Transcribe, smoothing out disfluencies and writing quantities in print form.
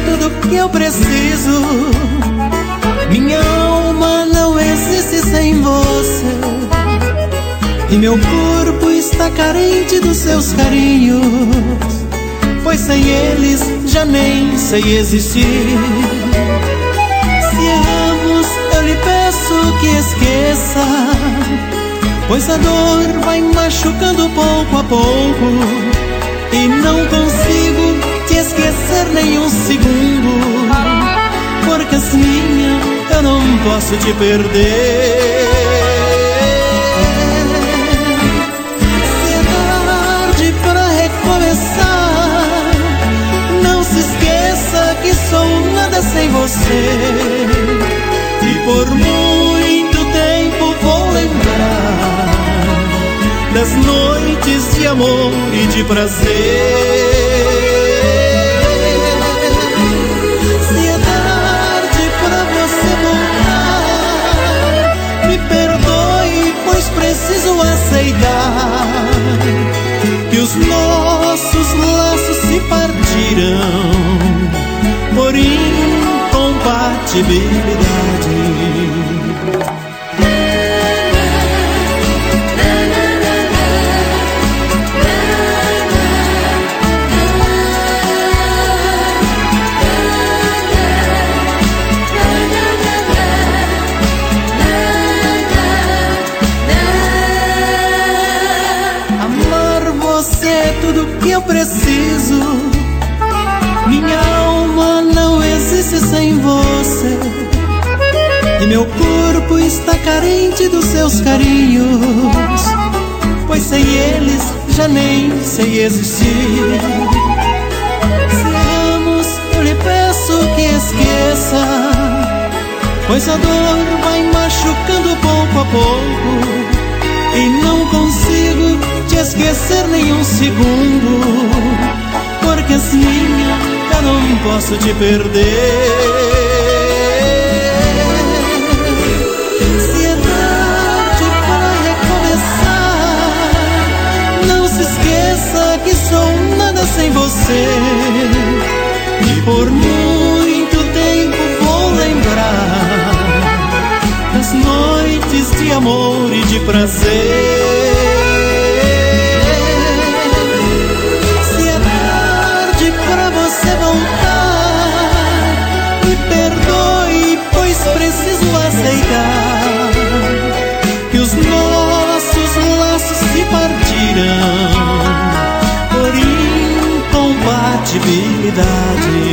Tudo que eu preciso, minha alma não existe sem você, e meu corpo está carente dos seus carinhos, pois sem eles já nem sei existir. Se erramos, eu lhe peço que esqueça, pois a dor vai machucando pouco a pouco, e não consigo te esquecer nem um segundo, porque assim eu não posso te perder. Se é tarde pra recomeçar, não se esqueça que sou nada sem você, e por muito tempo vou lembrar das noites de amor e de prazer. Preciso aceitar que os nossos laços se partirão por incompatibilidade. Tudo que eu preciso, minha alma não existe sem você, e meu corpo está carente dos seus carinhos, pois sem eles já nem sei existir. Se erramos, eu lhe peço que esqueça, pois a dor vai machucando pouco a pouco, e não consigo te esquecer nem um segundo, porque assim eu não posso te perder. Se é tarde para recomeçar, não se esqueça que sou nada sem você, e por muito tempo vou lembrar das noites de amor e de prazer. Se é tarde pra você voltar, me perdoe, pois preciso aceitar que os nossos laços se partirão por incompatibilidade.